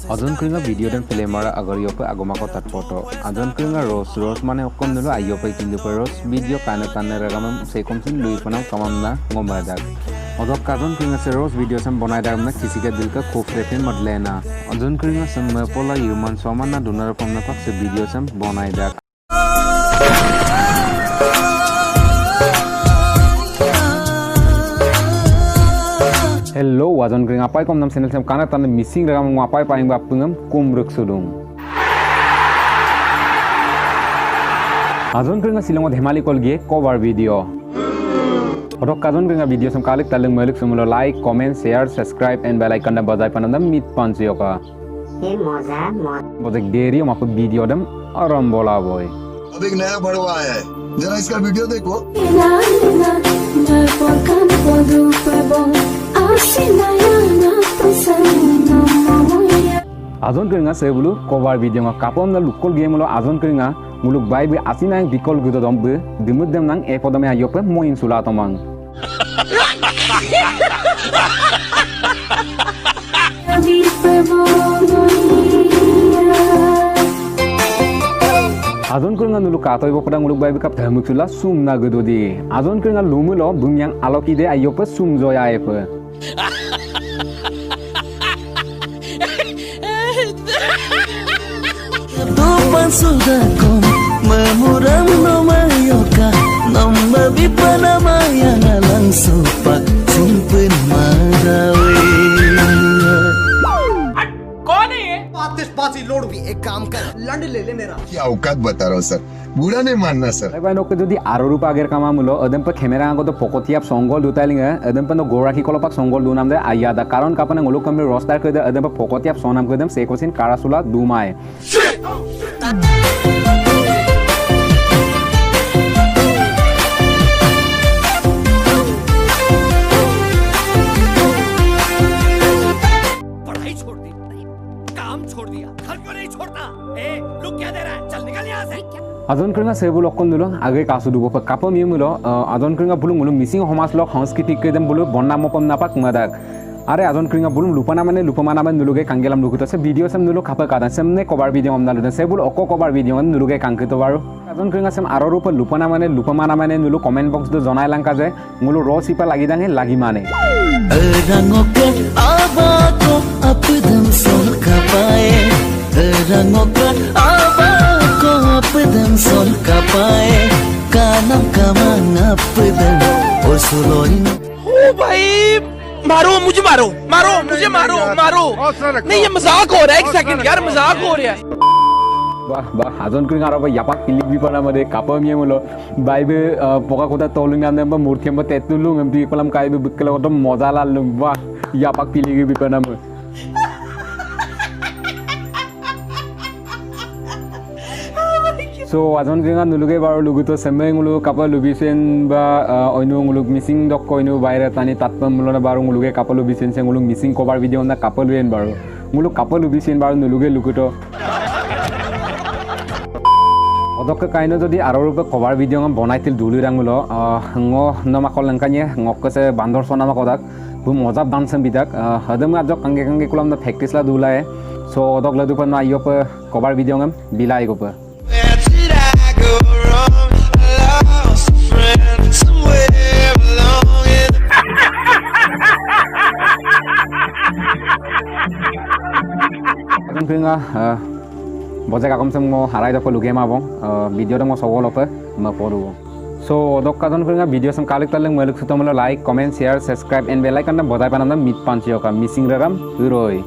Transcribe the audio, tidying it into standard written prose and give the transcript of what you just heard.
Adon kringa video dan film mara agar yope agama ko tat foto. Adon kringa rose mane okkom dulu ayo pe kindu rose video kana tanne ragamam sekom sin lui panam kamam na ngomadak. Odok kadon kringa se rose video sam bonai dar na किसी के दिल का खूब रेफिन मत लेना. Adon kringa sam pola human soman na dunar pamna pak se video sam bonai dar. Hello, wazon kring apai kom nam channel sam kana tan missing ragam ngapai paing ba pungam kumruk sudung. Azon kring silong dhemali kol gie cover video. Odok kazon kring video sam kalik talung malik sumulo like, comment, share, subscribe and bell icon na bazai panandam mit pansiyo ka. ये मजा Bodek deri om apuk video dam aram bola boy. अब एक नया बड़वा आया है, जरा इसका video देखो। Azon keringa sebulu cover video nga kapon na lukol game lo azon keringa muluk bai bi asina yang bikol gitu dombe dimut dem nang e podame ayope mo insula tomang. Azon keringa nulu katoi bo pedang muluk bai bi kap dhamuk sula sum na gitu di. Azon keringa lumulo bung yang aloki de ayope sum zoya epe. Sudakom memuram nomayoka nomba bipana maya nalang sopak simpen madawe कौन है ये? पाती load भी एक काम कर लंड ले ले मेरा क्या औकात बता रहा हूँ सर, बुरा नहीं मानना sir. Bai nok jodi aro rupa ager kamamulo adem pa camera ngo to pokotiap songgol dutailinga adem pa no goraki kolopak songgol dunam de ayada karon kapana nguluk kami roster ke adem pa pokotiap sonam ke adem sekosin karasula dumai. पढ़ाई छोड़ दी, काम छोड़ दिया, घर क्यों नहीं छोड़ता? ए, look क्या दे रहा है? चल निकल यहाँ से। Adon kringa sebulu okon dulu age kasu dugo pa kapam yemulo adon kringa bulung mulung missing homas lok সংস্কৃতিক ke dem bulu bonna mopam napak madak. Are adon kringa bulung lupana mane nuluge kangelam lukuto se video sam nulu khapa kada samne cover video am nalu sebul okko cover video am nuluge kankito baru. Adon kringa sam aro rupa lupamana mane nulu comment box do jonai langka je ngulu ro sipa lagi dange lagi mane. rangoke abako apdam sol kapae rangoke abako apdam sol kapae kanam kamang apdam osuloin ओ भाई, मारो मुझे मारो। नहीं ये मजाक हो रहा है, एक सेकंड यार मजाक हो रहा है। Bah azon kring aro ba yapak pilik bipana made kapam yemulo baibe poka kota tolung ande ba murthiam ba tetulu ngambi kolam kai be bikela otom moja lalu bah yapak pilik bipana mo. So azon kring nuluge baro luguto semeng ulu kapal lubisen ba oinu nguluk missing dok koinu baire tani tatpam mulona baro nguluge kapal lubisen seng nguluk missing cover video na kapal luen baro nguluk kapal lubisen baro nuluge luguto. Odok kaino jodi aro rupa cover video ngam bonaitil dulu rangulo ngo namakol langkanye ngok se bandor sona makodak bu moja bansam bidak hadam ajok kange kulam na practice la dulae so odok la dupan na yop cover video ngam bilai gopa. Adon kringa bojek akom sem mo harai dok luge ma bong video dong mo sogol ope ma poru. So dok kadon kringa video sem kalik taleng maluk sutomolo like, comment, share, subscribe and bell icon na bodai panam mit panchio ka missing ragam uroi.